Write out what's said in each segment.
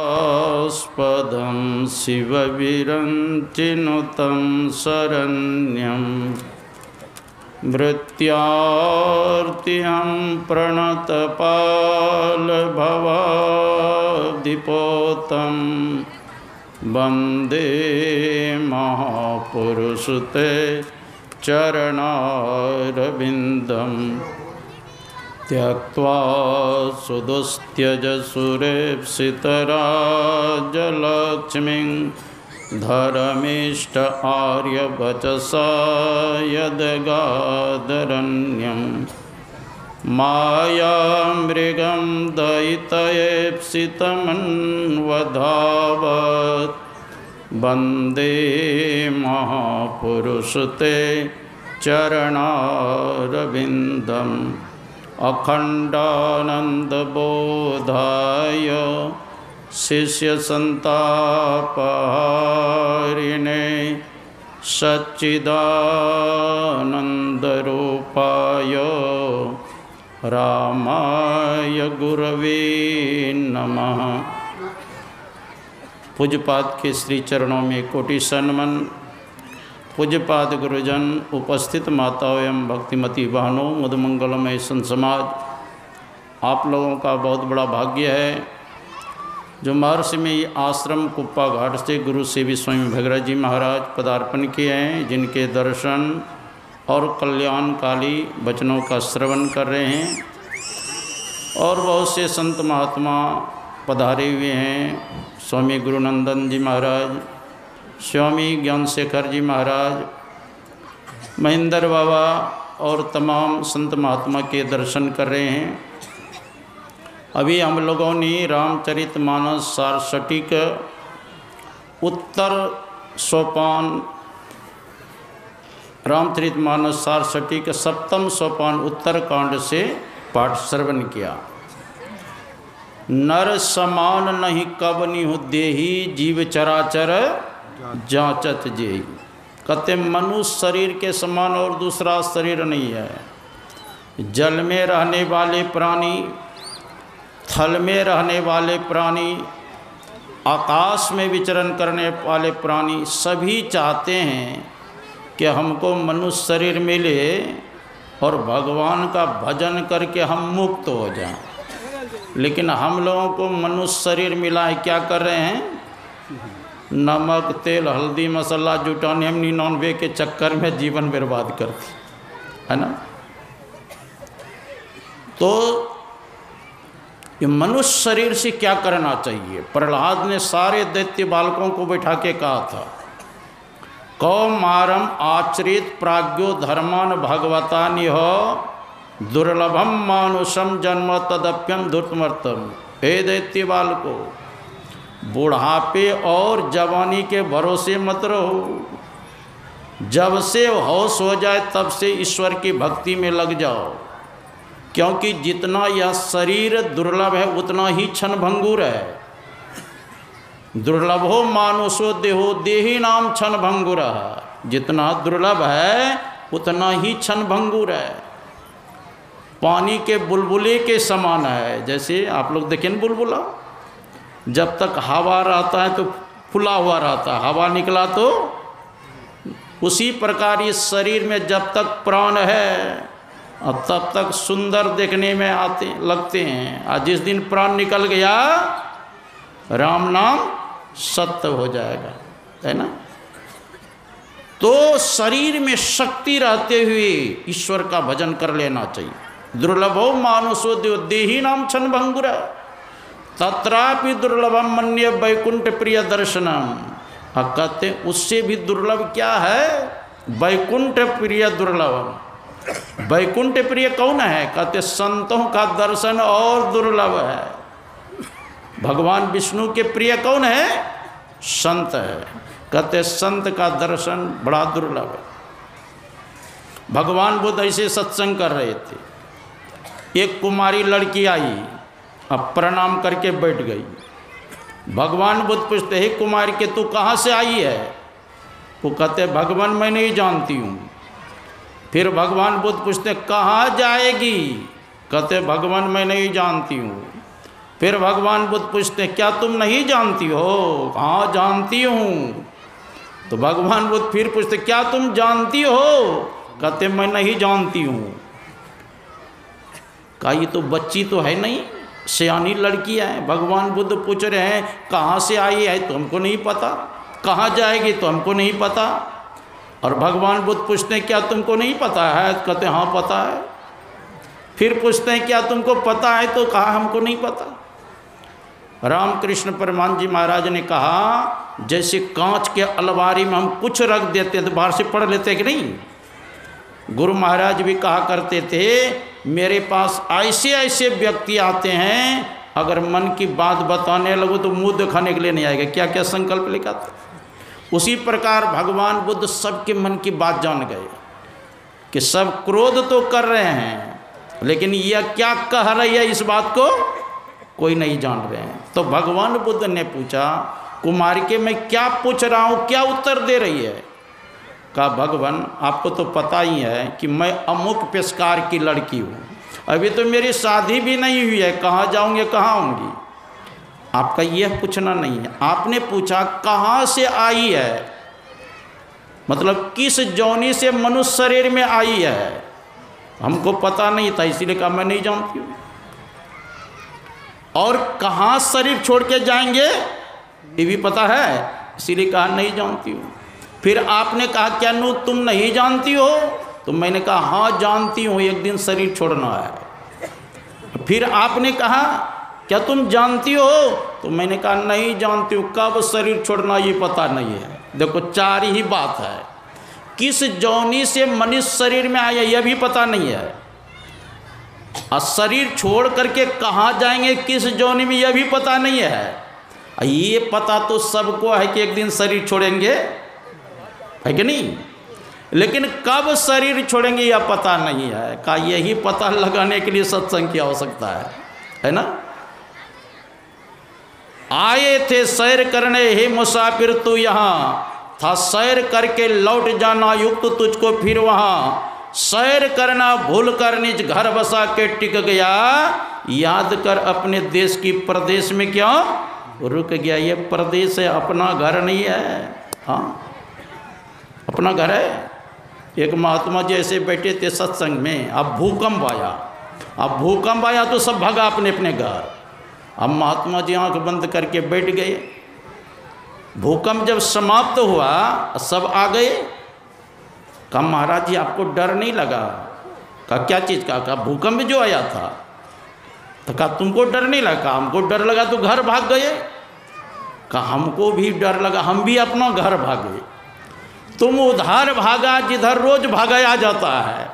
आस्पदं शिवविरञ्चिनुतं शरण्यं मृत्यार्तिहं प्रणतपालभवाब्धिपोतं वन्दे महापुरुषते चरणारविन्दं त्यक्त्वा सुदुस्त्यजसुरेप्सितराजलक्ष्मीं धर्मिष्ठ आर्यवचसा यद्गादरण्यं मायामृगं दयितयेप्सितमन्वधावत् वन्दे महापुरुषते चरणारविन्दम् अखण्डानन्दबोधाय शिष्यसन्तापहारिणे सच्चिदानन्दरूपाय रामाय गुरवे नमः। पूज्यपाद के श्री चरणों में कोटि सन्मन। पूज्यपाद गुरुजन, उपस्थित माताओं एवं भक्तिमती बहनों, मुदमंगलमय संत समाज, आप लोगों का बहुत बड़ा भाग्य है जो महर्षि में ये आश्रम कुप्पा घाट से गुरु सेवी स्वामी भगीरथ जी महाराज पदार्पण किए हैं, जिनके दर्शन और कल्याणकाली वचनों का श्रवण कर रहे हैं। और बहुत से संत महात्मा पधारे हुए हैं, स्वामी गुरुनंदन जी महाराज, स्वामी ज्ञान शेखर जी महाराज, महेंद्र बाबा और तमाम संत महात्मा के दर्शन कर रहे हैं। अभी हम लोगों ने रामचरितमानस सारस्वतिक उत्तर सोपान, रामचरितमानस सारस्वतिक सप्तम सोपान उत्तरकांड से पाठ श्रवण किया। नर समान नहीं कबनि हो देही, जीव चराचर जांचत जेही। कहते मनुष्य शरीर के समान और दूसरा शरीर नहीं है। जल में रहने वाले प्राणी, थल में रहने वाले प्राणी, आकाश में विचरण करने वाले प्राणी सभी चाहते हैं कि हमको मनुष्य शरीर मिले और भगवान का भजन करके हम मुक्त हो जाएं। लेकिन हम लोगों को मनुष्य शरीर मिला है, क्या कर रहे हैं? नमक, तेल, हल्दी, मसाला, जुटानियम, 99 के चक्कर में जीवन बर्बाद करती है ना। तो ये मनुष्य शरीर से क्या करना चाहिए? प्रहलाद ने सारे दैत्य बालकों को बैठा के कहा था, कौमारम आचरित प्राज्ञो धर्मान भगवता निह दुर्लभम मानुषम जन्म तदप्यम धूर्तमर्तम। हे दैत्य बालको, बुढ़ापे और जवानी के भरोसे मत रहो। जब से होश हो जाए तब से ईश्वर की भक्ति में लग जाओ, क्योंकि जितना यह शरीर दुर्लभ है उतना ही क्षणभंगुर है। दुर्लभो मानुषो देहो देही नाम क्षणभंगुर। जितना दुर्लभ है उतना ही क्षणभंगुर है। पानी के बुलबुले के समान है। जैसे आप लोग देखें बुलबुला, जब तक हवा रहता है तो फुला हुआ रहता है, हवा निकला तो उसी प्रकार इस शरीर में जब तक प्राण है और तब तक सुंदर देखने में आते लगते हैं, और जिस दिन प्राण निकल गया राम नाम सत्य हो जाएगा, है ना। तो शरीर में शक्ति रहते हुए ईश्वर का भजन कर लेना चाहिए। दुर्लभो मानुषो देही नाम क्षणभंगुर तत्रापि दुर्लभम मन्य वैकुंठ प्रिय दर्शनम। कहते उससे भी दुर्लभ क्या है? वैकुंठ प्रिय दुर्लभम। वैकुंठ प्रिय कौन है? कहते संतों का दर्शन और दुर्लभ है। भगवान विष्णु के प्रिय कौन है? संत है। कहते संत का दर्शन बड़ा दुर्लभ है। भगवान बुद्ध ऐसे सत्संग कर रहे थे, एक कुमारी लड़की आई, अब प्रणाम करके बैठ गई। भगवान बुद्ध पूछते, हे कुमारी के तू कहाँ से आई है? वो कहते भगवान मैं नहीं जानती हूँ। फिर भगवान बुद्ध पूछते कहाँ जाएगी? कहते भगवान मैं नहीं जानती हूँ। फिर भगवान बुद्ध पूछते हैं क्या तुम नहीं जानती हो? हाँ जानती हूँ। तो भगवान बुद्ध फिर पूछते क्या तुम जानती हो? कहते मैं नहीं जानती हूँ। कहा ये तो बच्ची तो है नहीं, सियानी लड़की है। भगवान बुद्ध पूछ रहे हैं कहाँ से आई है तो हमको नहीं पता, कहाँ जाएगी तो हमको नहीं पता। और भगवान बुद्ध पूछते हैं क्या तुमको नहीं पता है? कहते हाँ पता है। फिर पूछते हैं क्या तुमको पता है? तो कहा हमको नहीं पता। रामकृष्ण परमहंस जी महाराज ने कहा जैसे कांच के अलमारी में हम कुछ रख देते तो बाहर से पढ़ लेते कि नहीं। गुरु महाराज भी कहा करते थे मेरे पास ऐसे ऐसे व्यक्ति आते हैं अगर मन की बात बताने लगो तो मुंह दिखाने के लिए नहीं आएगा, क्या क्या संकल्प लेकर आते। उसी प्रकार भगवान बुद्ध सबके मन की बात जान गए कि सब क्रोध तो कर रहे हैं लेकिन यह क्या कह रही है इस बात को कोई नहीं जान रहे हैं। तो भगवान बुद्ध ने पूछा कुमारी के मैं क्या पूछ रहा हूँ, क्या उत्तर दे रही है? कहा भगवान आपको तो पता ही है कि मैं अमुक पेशकार की लड़की हूँ, अभी तो मेरी शादी भी नहीं हुई है, कहाँ जाऊँगी कहाँ आऊँगी? आपका यह पूछना नहीं है। आपने पूछा कहाँ से आई है, मतलब किस जौनी से मनुष्य शरीर में आई है। हमको पता नहीं था इसीलिए कहा मैं नहीं जानती हूँ। और कहाँ शरीर छोड़ के जाएंगे ये भी पता है, इसीलिए कहा नहीं जानती हूँ। फिर आपने कहा क्या नु तुम नहीं जानती हो? तो मैंने कहा हाँ जानती हूँ, एक दिन शरीर छोड़ना है। फिर आपने कहा क्या तुम जानती हो? तो मैंने कहा नहीं जानती हूँ, कब शरीर छोड़ना ये पता नहीं है। देखो चार ही बात है, किस जौनी से मनुष्य शरीर में आया यह भी पता नहीं है, और शरीर छोड़ करके कहाँ जाएंगे किस जौनी में यह भी पता नहीं है। ये पता तो सबको है कि एक दिन शरीर छोड़ेंगे, है कि नहीं, लेकिन कब शरीर छोड़ेंगे यह पता नहीं है। का यही पता लगाने के लिए सत्संग की आवश्यकता है ना। आए थे सैर करने हे मुसाफिर तू यहाँ, था सैर करके लौट जाना युक्त तुझको फिर वहाँ। सैर करना भूल कर निज घर बसा के टिक गया, याद कर अपने देश की प्रदेश में क्यों रुक गया। ये प्रदेश है, अपना घर नहीं है। हाँ अपना घर है। एक महात्मा जी ऐसे बैठे थे सत्संग में, अब भूकंप आया। अब भूकंप आया तो सब भागा अपने अपने घर। अब महात्मा जी आंख बंद करके बैठ गए। भूकंप जब समाप्त हुआ सब आ गए। कहा महाराज जी आपको डर नहीं लगा? कहा क्या चीज़ का? कहा भूकंप जो आया था। तो कहा तुमको डर नहीं लगा? हमको डर लगा तो घर भाग गए। कहा हमको भी डर लगा, हम भी अपना घर भागे। तुम उधार भागा जिधर रोज भगाया जाता है,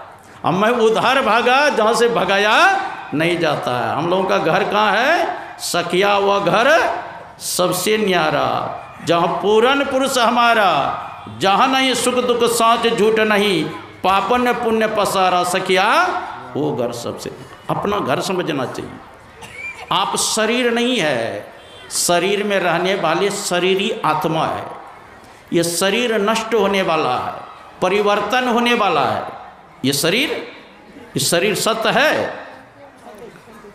अब मैं उधार भागा जहाँ से भगाया नहीं जाता है। हम लोगों का घर कहाँ है? सखिया हुआ घर सबसे न्यारा, जहाँ पूरन पुरुष हमारा, जहाँ नहीं सुख दुख साँच झूठ नहीं, पापन पुण्य पसारा सखिया वो घर सबसे। अपना घर समझना चाहिए। आप शरीर नहीं है, शरीर में रहने वाले शरीरी आत्मा है। ये शरीर नष्ट होने वाला है, परिवर्तन होने वाला है। ये शरीर सत्य है?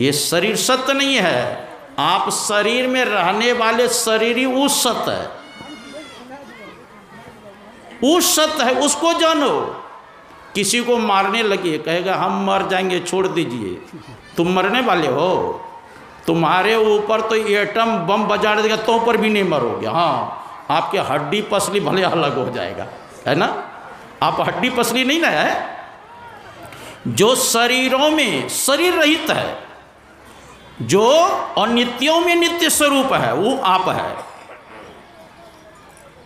ये शरीर सत्य नहीं है। आप शरीर में रहने वाले शरीरी उस सत्य है, उस सत्य है, उसको जानो। किसी को मारने लगे कहेगा हम मर जाएंगे छोड़ दीजिए, तुम मरने वाले हो, तुम्हारे ऊपर तो एटम बम बजा देगा तो ऊपर भी नहीं मरोगे। हाँ आपके हड्डी पसली भले अलग हो जाएगा, है ना। आप हड्डी पसली नहीं ना है। जो शरीरों में शरीर रहित है, जो अनित्यों में नित्य स्वरूप है, वो आप है।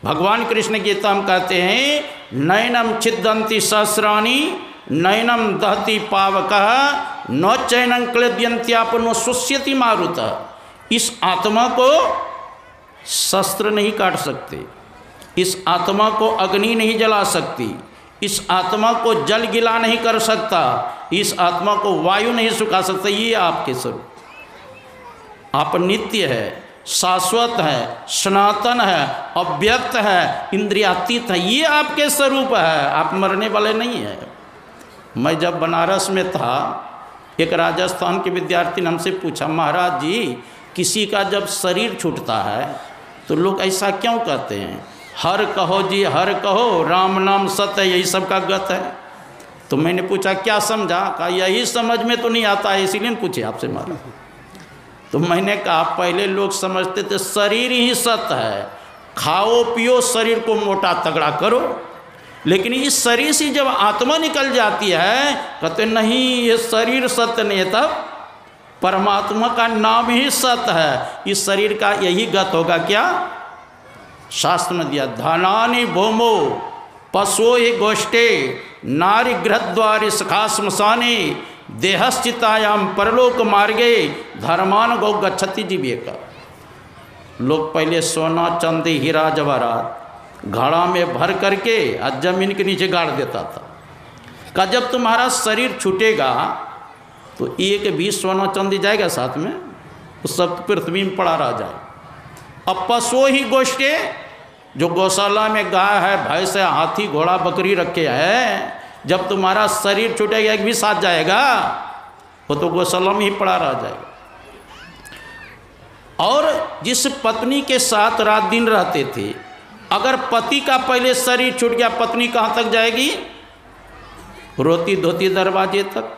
भगवान कृष्ण गीता में कहते हैं नयनम छिदंती सहस्राणी नयनम दहती पावकः न चैनं क्लेद्यन्त्यापनो शुष्यति मारुतः। इस आत्मा को शस्त्र नहीं काट सकते, इस आत्मा को अग्नि नहीं जला सकती, इस आत्मा को जल गिला नहीं कर सकता, इस आत्मा को वायु नहीं सुखा सकता। ये आपके स्वरूप। आप नित्य है, शाश्वत है, सनातन है, अव्यक्त है, इंद्रियातीत है। ये आपके स्वरूप है। आप मरने वाले नहीं हैं। मैं जब बनारस में था, एक राजस्थान के विद्यार्थी ने हमसे पूछा महाराज जी किसी का जब शरीर छूटता है तो लोग ऐसा क्यों कहते हैं, हर कहो जी हर कहो, राम नाम सत्य, यही सब का गत है। तो मैंने पूछा क्या समझा, कहा यही समझ में तो नहीं आता है, इसीलिए पूछे आपसे मारा। तो मैंने कहा पहले लोग समझते थे शरीर ही सत्य है, खाओ पियो शरीर को मोटा तगड़ा करो, लेकिन इस शरीर से जब आत्मा निकल जाती है कहते नहीं ये शरीर सत्य नहीं है, तब परमात्मा का नाम ही सत्य है। इस शरीर का यही गत होगा क्या, शास्त्र में दिया धनानि भौमो पशो ही गोष्ठे नारी गृहद्वारि सखा श्मशाने देहस्थितायाम परलोक मार्गे धर्मान गौ गच्छति जीविका। लोग पहले सोना चांदी हीरा जवाहरात घड़ा में भर करके आज जमीन के नीचे गाड़ देता था। का जब तुम्हारा शरीर छूटेगा तो एक भी सोना चांदी जाएगा साथ में, तो सब पृथ्वी में पड़ा रह जाए। अब पशु ही गोष्ठे, जो गौशाला में गाय है भैंस है हाथी घोड़ा बकरी रखे है, जब तुम्हारा शरीर छूटेगा एक भी साथ जाएगा, वो तो गौशाला में ही पड़ा रह जाएगा। और जिस पत्नी के साथ रात दिन रहते थे, अगर पति का पहले शरीर छूट गया पत्नी कहाँ तक जाएगी, रोती धोती दरवाजे तक।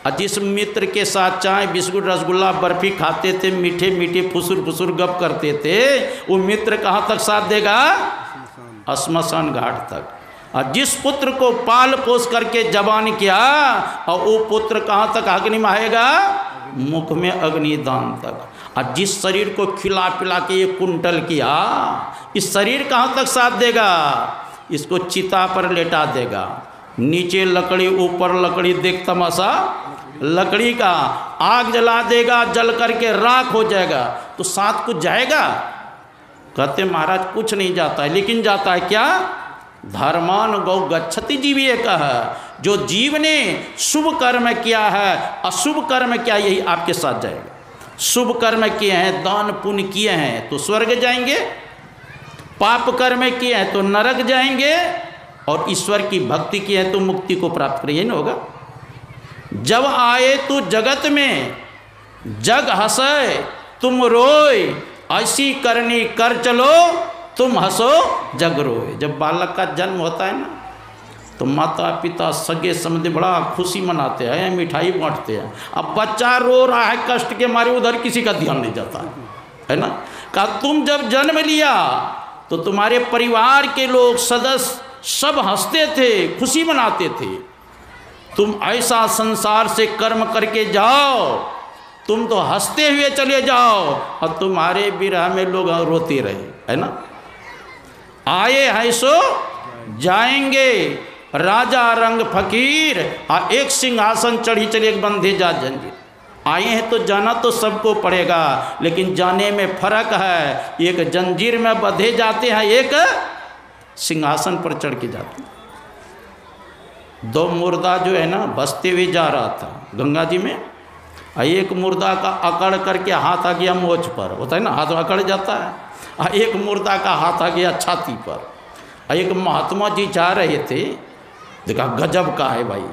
और जिस मित्र के साथ चाय बिस्कुट रसगुल्ला बर्फी खाते थे, मीठे मीठे फुसुर फुसुर गप करते थे, वो मित्र कहाँ तक साथ देगा, श्मशान घाट तक। और जिस पुत्र को पाल पोस करके जवान किया, और वो पुत्र कहाँ तक अग्नि में आएगा, मुख में अग्निदान तक। और जिस शरीर को खिला पिला के ये कुंटल किया, इस शरीर कहाँ तक साथ देगा, इसको चिता पर लेटा देगा, नीचे लकड़ी ऊपर लकड़ी, देख तमाशा लकड़ी का, आग जला देगा, जल करके राख हो जाएगा, तो साथ कुछ जाएगा। कहते महाराज कुछ नहीं जाता है, लेकिन जाता है क्या, धर्मान गौ गच्छति जीवी कह, जो जीव ने शुभ कर्म किया है अशुभ कर्म किया यही आपके साथ जाएगा। शुभ कर्म किए हैं, दान पुण्य किए हैं तो स्वर्ग जाएंगे, पाप कर्म किए हैं तो नरक जाएंगे, और ईश्वर की भक्ति की है तो मुक्ति को प्राप्त करिए ना होगा। जब आए तो जगत में जग हंसे तुम रोए, ऐसी करनी कर चलो तुम हंसो जग रोए। जब बालक का जन्म होता है ना, तो माता पिता सगे समझे बड़ा खुशी मनाते हैं, मिठाई बांटते हैं। अब बच्चा रो रहा है कष्ट के मारे, उधर किसी का ध्यान नहीं जाता है ना। कहा तुम जब जन्म लिया तो तुम्हारे परिवार के लोग सदस्य सब हंसते थे, खुशी मनाते थे। तुम ऐसा संसार से कर्म करके जाओ, तुम तो हंसते हुए चले जाओ, और तुम्हारे विरह में लोग रोते रहे, है ना। आए हैं सो जाएंगे, राजा रंग फकीर, और एक सिंहासन चढ़ी चली एक बंधे जा जंजीर। आए हैं तो जाना तो सबको पड़ेगा, लेकिन जाने में फर्क है, एक जंजीर में बंधे जाते हैं, एक सिंहासन पर चढ़ के जाते हैं। दो मुर्दा जो है ना बसते हुए जा रहा था गंगा जी में, एक मुर्दा का अकड़ करके हाथ आ गया मोछ पर, होता है ना हाथ अकड़ जाता है, एक मुर्दा का हाथ आ गया छाती पर। एक महात्मा जी जा रहे थे, देखा गजब का है भाई,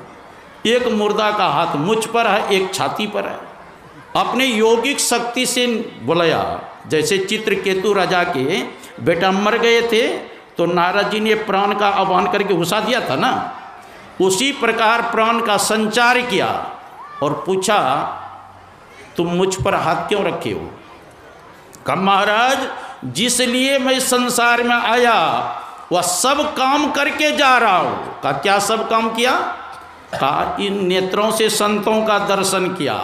एक मुर्दा का हाथ मुझ पर है, एक छाती पर है। अपने योगिक शक्ति से बुलाया, जैसे चित्रकेतु राजा के बेटा मर गए थे तो नारद जी ने प्राण का आह्वान करके घुसा दिया था ना, उसी प्रकार प्राण का संचार किया और पूछा तुम मुझ पर हाथ क्यों रखे हो। कहा महाराज जिस लिए मैं संसार में आया वह सब काम करके जा रहा हूँ। कहा क्या सब काम किया। कहा इन नेत्रों से संतों का दर्शन किया,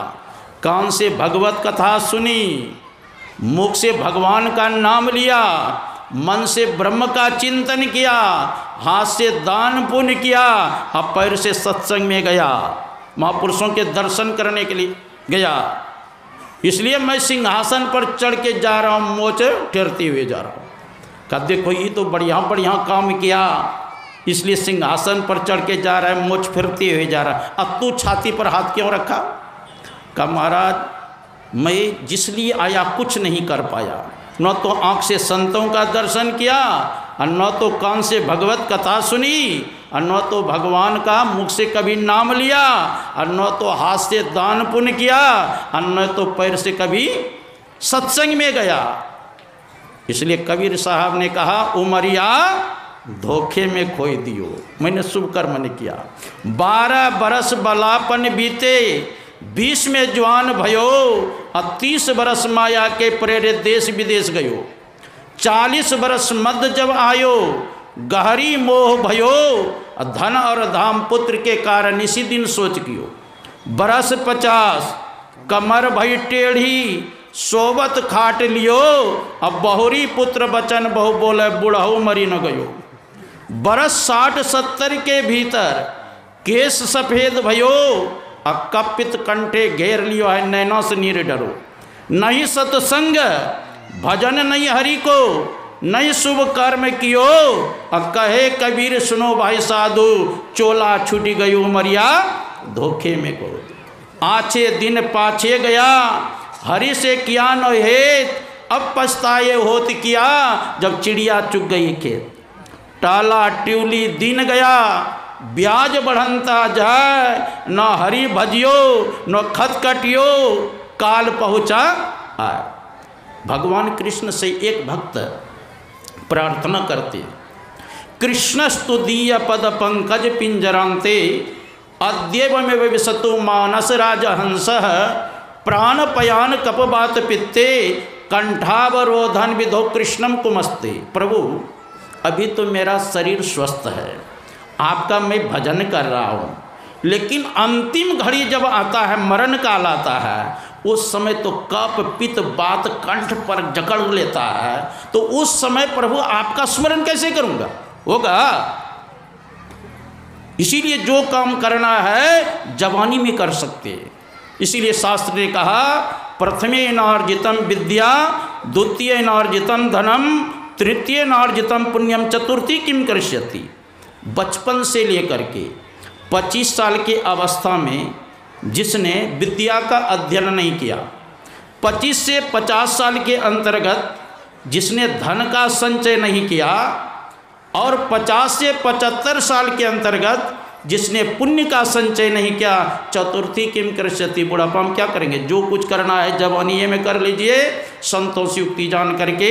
कान से भगवत कथा सुनी, मुख से भगवान का नाम लिया, मन से ब्रह्म का चिंतन किया, हाथ से दान पुण्य किया, और पैर से सत्संग में गया, महापुरुषों के दर्शन करने के लिए गया। इसलिए मैं सिंहासन पर चढ़ के जा रहा हूँ, मोच टेरते हुए जा रहा हूँ। कहा देखो ये तो बढ़िया बढ़िया काम किया, इसलिए सिंहासन पर चढ़ के जा रहा है, मोच फिरते हुए जा रहा है, अब तू छाती पर हाथ क्यों रखा। कहा महाराज मैं जिस लिए आया कुछ नहीं कर पाया, न तो आँख से संतों का दर्शन किया, और न तो कान से भगवत कथा सुनी, और न तो भगवान का मुख से कभी नाम लिया, और न तो हाथ से दान पुण्य किया, और न तो पैर से कभी सत्संग में गया। इसलिए कबीर साहब ने कहा उमरिया धोखे में खोई दियो, मैंने शुभ कर्म नहीं किया। 12 बरस बलापन बीते, 20 में जवान भयो, और 30 बरस माया के प्रेरित देश विदेश गयो। 40 बरस मध्य जब आयो, गहरी मोह भयो, धन और धाम पुत्र के कारण इसी दिन सोच कियो। बरस 50 कमर भई टेढ़ी, सोबत खाट लियो, अब बहुरी पुत्र बचन बहु बोले बुढ़ऊ मरी न गयो। बरस 60-70 के भीतर केस सफेद भयो, अब कपित कंठे घेर लियो है नैनों से नीर डरो। नहीं सत्संग भजन नहीं हरि को, नहीं शुभ कर्म कियो, अब कहे कबीर सुनो भाई साधु, चोला छूटी गई उमरिया धोखे में को। आछे दिन पाछे गया, हरि से किया न हेत, अब पछताए होत किया, जब चिड़िया चुग गई खेत। टाला ट्यूली दिन गया, ब्याज बढ़ंता जाए, न हरि भजियो न खत कटियो, काल पहुँचा आए। भगवान कृष्ण से एक भक्त प्रार्थना करते, कृष्णस्तु दीय पद पंकज पिंजरांते, अद्यव में विशतु मानस राजहंस, प्राणपयान कपबात पित्ते, कंठावरोधन विधो कृष्णम कुमस्ते। प्रभु अभी तो मेरा शरीर स्वस्थ है, आपका मैं भजन कर रहा हूँ, लेकिन अंतिम घड़ी जब आता है, मरण काल आता है, उस समय तो कप पित्त बात कंठ पर जकड़ लेता है, तो उस समय प्रभु आपका स्मरण कैसे करूँगा? होगा। इसीलिए जो काम करना है जवानी में कर सकते हैं। इसीलिए शास्त्र ने कहा प्रथमे नार्जितम विद्या, द्वितीय नार्जितम धनम, तृतीय नार्जितम पुण्यम, चतुर्थी किम करिष्यति। बचपन से लेकर के 25 साल की अवस्था में जिसने विद्या का अध्ययन नहीं किया, 25 से 50 साल के अंतर्गत जिसने धन का संचय नहीं किया, और 50 से 75 साल के अंतर्गत जिसने पुण्य का संचय नहीं किया, चतुर्थी किम करिष्यति, बुढ़ापा हम क्या करेंगे? जो कुछ करना है जवानी में कर लीजिए, संतों से युक्ति जान करके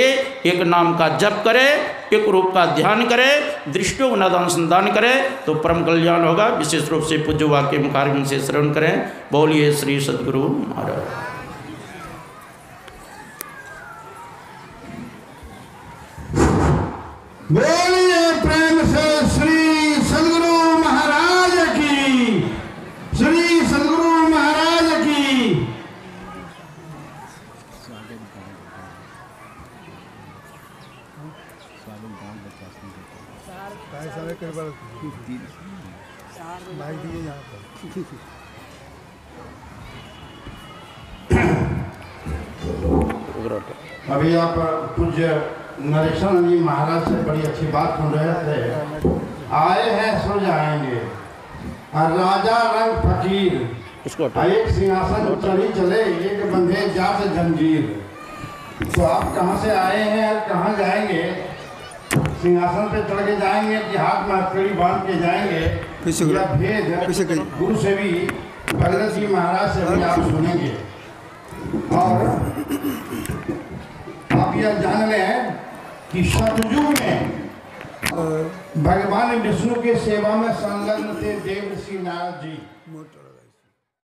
एक नाम का जप करे, एक रूप का ध्यान करे, दृष्टि अनुसंधान करे, तो परम कल्याण होगा। विशेष रूप से पूज्य वाक्य मुखारविंद से श्रवण करें। बोलिए श्री सद्गुरु महाराज। बोलिए प्रेम से श्री सद्गुरु महाराज की, श्री सद्गुरु महाराज की। अभी आप पूज्य नरेशानंद जी महाराज से बड़ी अच्छी बात सुन रहे थे। आए हैं सो जाएंगे, और राजा रंग फकीर, एक सिंहासन चढ़ी चले, एक बंधे जात जंजीर। तो आप कहाँ से आए हैं और कहाँ जाएंगे? सिंहासन पे चढ़ के जाएंगे कि हाथ में हथकड़ी बांध के जाएंगे? या भेद गुरु से भी, भगत जी महाराज से भी आप सुनेंगे। और आप यह जान लें कि सतयुग में भगवान विष्णु के सेवा में संलग्न थे देव ऋषि नारद जी।